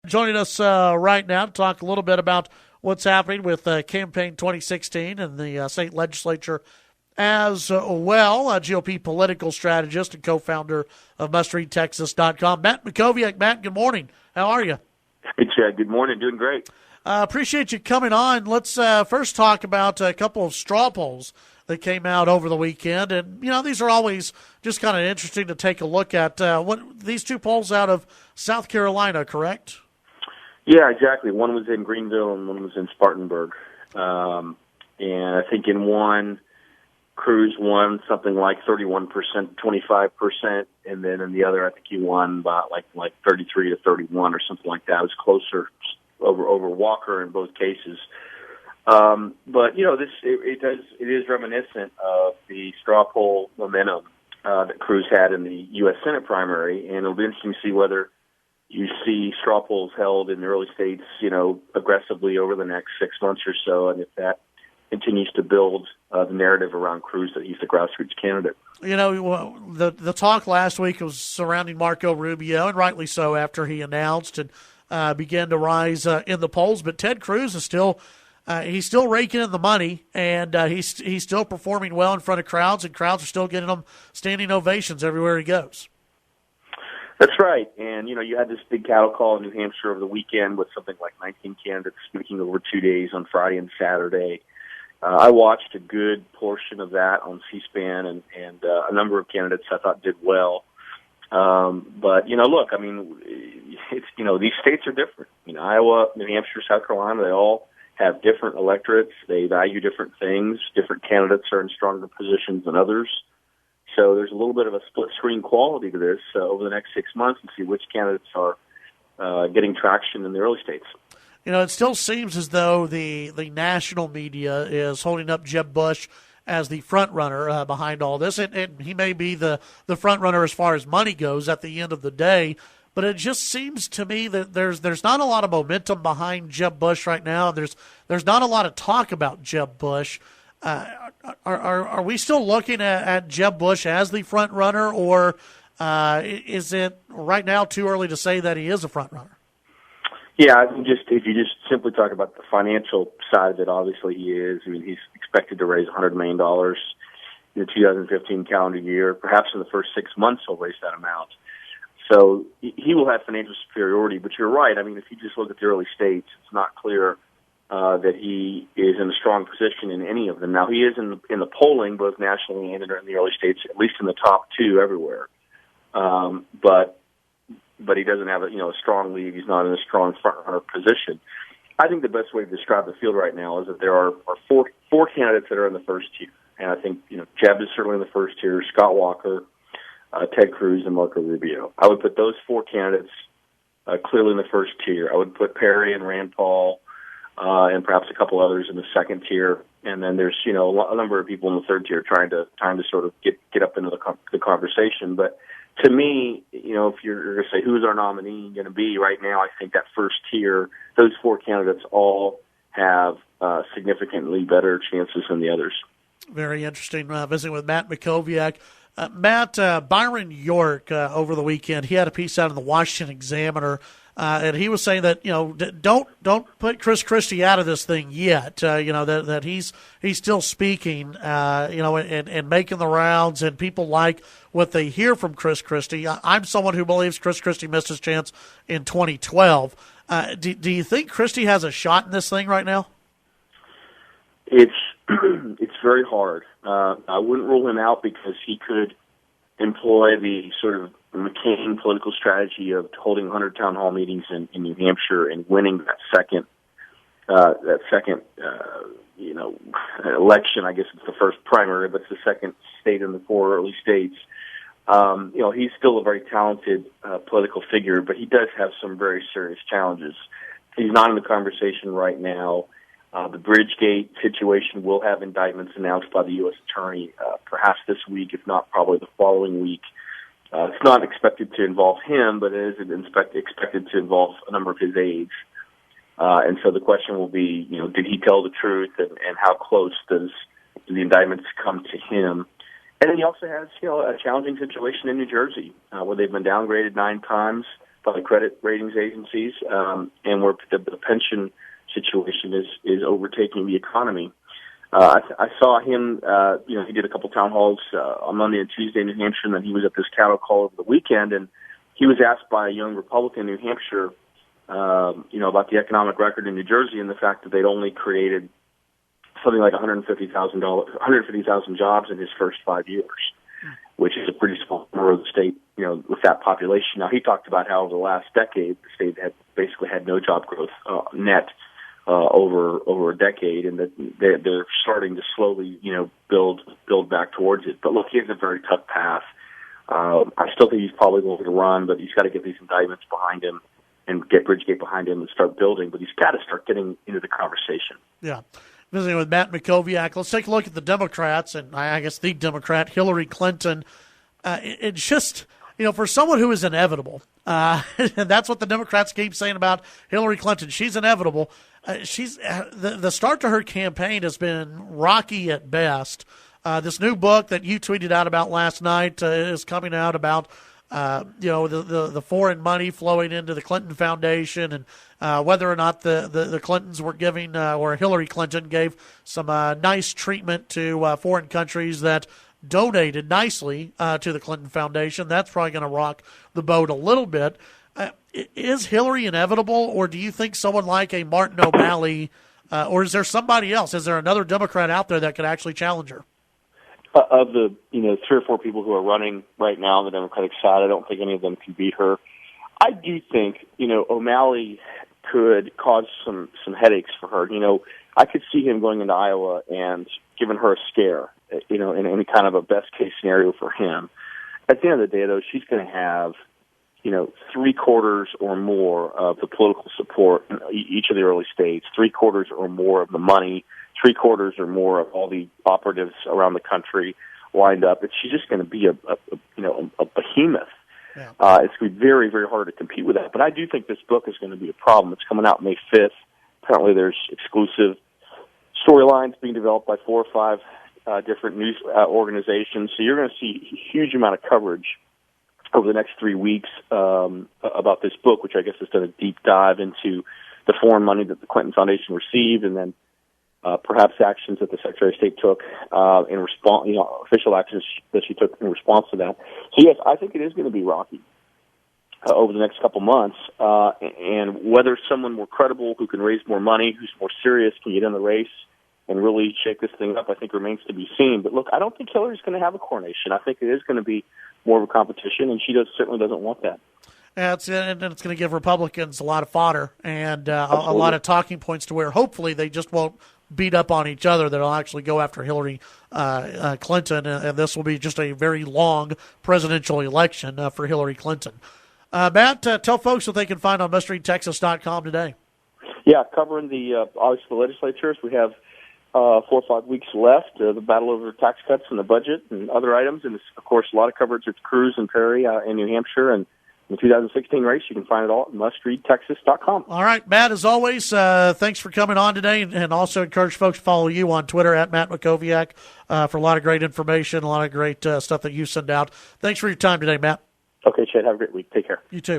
Joining us right now to talk a little bit about what's happening with Campaign 2016 and the state legislature as well. GOP political strategist and co-founder of MustReadTexas.com, Matt Mackowiak. Matt, good morning. How are you? Hey, Chad. Good morning. Doing great. Appreciate you coming on. Let's first talk about a couple of straw polls that came out over the weekend. And, these are always just kind of interesting to take a look at. These two polls out of South Carolina, correct? Yeah, exactly. One was in Greenville and one was in Spartanburg. And I think in one, Cruz won something like 31%, 25%. And then in the other, I think he won by like 33 to 31 or something like that. It was closer over Walker in both cases. But it is reminiscent of the straw poll momentum that Cruz had in the U.S. Senate primary, and it'll be interesting to see whether you see straw polls held in the early states, aggressively over the next 6 months or so, and if that continues to build the narrative around Cruz that he's the grassroots candidate. The talk last week was surrounding Marco Rubio, and rightly so after he announced and began to rise in the polls. But Ted Cruz is still he's still raking in the money, and he's still performing well in front of crowds, and crowds are still getting him standing ovations everywhere he goes. That's right. And, you had this big cattle call in New Hampshire over the weekend with something like 19 candidates speaking over 2 days on Friday and Saturday. I watched a good portion of that on C-SPAN, and a number of candidates I thought did well. But, look, I mean, it's, these states are different. Iowa, New Hampshire, South Carolina, they all have different electorates. They value different things. Different candidates are in stronger positions than others. So there's a little bit of a split-screen quality to this over the next 6 months and see which candidates are getting traction in the early states. It still seems as though the national media is holding up Jeb Bush as the front runner behind all this. And he may be the front runner as far as money goes at the end of the day. But it just seems to me that there's not a lot of momentum behind Jeb Bush right now. There's not a lot of talk about Jeb Bush. Are we still looking at Jeb Bush as the front runner, or is it right now too early to say that he is a front runner? Yeah, I think if you just simply talk about the financial side of it, obviously he is. I mean, he's expected to raise $100 million in the 2015 calendar year. Perhaps in the first 6 months he'll raise that amount. So he will have financial superiority. But you're right. I mean, if you just look at the early states, it's not clear that he is in a strong position in any of them. Now, he is in the polling, both nationally and in the early states, at least in the top two everywhere. But he doesn't have a strong lead. He's not in a strong front-runner position. I think the best way to describe the field right now is that there are four candidates that are in the first tier. And I think, Jeb is certainly in the first tier, Scott Walker, Ted Cruz, and Marco Rubio. I would put those four candidates clearly in the first tier. I would put Perry and Rand Paul and perhaps a couple others in the second tier. And then there's, a number of people in the third tier trying to sort of get up into the conversation. But to me, if you're going to say who's our nominee going to be right now, I think that first tier, those four candidates all have significantly better chances than the others. Very interesting. Visiting with Matt Mackowiak. Matt, Byron York over the weekend, he had a piece out in the Washington Examiner, and he was saying that don't put Chris Christie out of this thing yet. That he's still speaking, and making the rounds, and people like what they hear from Chris Christie. I'm someone who believes Chris Christie missed his chance in 2012. Do you think Christie has a shot in this thing right now? It's very hard. I wouldn't rule him out because he could employ the sort of McCain political strategy of holding 100 town hall meetings in New Hampshire and winning that second election. I guess it's the first primary, but it's the second state in the four early states. He's still a very talented political figure, but he does have some very serious challenges. He's not in the conversation right now. The Bridgegate situation will have indictments announced by the U.S. Attorney perhaps this week, if not probably the following week. It's not expected to involve him, but it is expected to involve a number of his aides. And so the question will be, did he tell the truth, and how close do the indictments come to him? And then he also has, a challenging situation in New Jersey where they've been downgraded 9 times. by the credit ratings agencies, and where the pension situation is overtaking the economy. I saw him, he did a couple town halls on Monday and Tuesday in New Hampshire, and then he was at this cattle call over the weekend, and he was asked by a young Republican in New Hampshire, about the economic record in New Jersey and the fact that they'd only created something like 150,000 jobs in his first 5 years, which is a pretty small number of the state, with that population. Now, he talked about how over the last decade, the state had basically had no job growth net over a decade, and that they're starting to slowly, build back towards it. But look, he has a very tough path. I still think he's probably going to run, but he's got to get these indictments behind him and get Bridgegate behind him and start building. But he's got to start getting into the conversation. Yeah. Visiting with Matt Mackowiak. Let's take a look at the Democrats, and I guess the Democrat, Hillary Clinton. It's just, for someone who is inevitable, and that's what the Democrats keep saying about Hillary Clinton. She's inevitable. The start to her campaign has been rocky at best. This new book that you tweeted out about last night is coming out about the foreign money flowing into the Clinton Foundation, and whether or not the Clintons were giving, or Hillary Clinton gave some nice treatment to foreign countries that donated nicely to the Clinton Foundation. That's probably going to rock the boat a little bit. Is Hillary inevitable, or do you think someone like a Martin O'Malley, or is there somebody else? Is there another Democrat out there that could actually challenge her? Of the 3 or 4 people who are running right now on the Democratic side, I don't think any of them can beat her. I do think O'Malley could cause some headaches for her. I could see him going into Iowa and giving her a scare. In any kind of a best case scenario for him. At the end of the day, though, she's going to have 3/4 or more of the political support in each of the early states, 3/4 or more of the money, 3/4 or more of all the operatives around the country lined up. And she's just going to be a behemoth. Yeah. It's going to be very, very hard to compete with that. But I do think this book is going to be a problem. It's coming out May 5th. Apparently there's exclusive storylines being developed by 4 or 5 different news organizations. So you're going to see a huge amount of coverage over the next 3 weeks about this book, which I guess has done a deep dive into the foreign money that the Clinton Foundation received, and then perhaps actions that the Secretary of State took in response, official actions that she took in response to that. So yes, I think it is going to be rocky over the next couple months, and whether someone more credible who can raise more money, who's more serious, can get in the race and really shake this thing up, I think remains to be seen. But look, I don't think Hillary's going to have a coronation. I think it is going to be more of a competition, and she certainly doesn't want that. Yeah, it's going to give Republicans a lot of fodder and a lot of talking points to where hopefully they just won't beat up on each other. They'll actually go after Hillary Clinton, and this will be just a very long presidential election for Hillary Clinton. Matt, tell folks what they can find on MustReadTexas.com today. Yeah, covering obviously the legislatures. We have 4 or 5 weeks left, the battle over tax cuts and the budget and other items. And, of course, a lot of coverage with Cruz and Perry in New Hampshire. And the 2016 race, you can find it all at MustReadTexas.com. All right, Matt, as always, thanks for coming on today. And also encourage folks to follow you on Twitter at Matt Mackowiak for a lot of great information, a lot of great stuff that you send out. Thanks for your time today, Matt. Okay, Chad, have a great week. Take care. You too.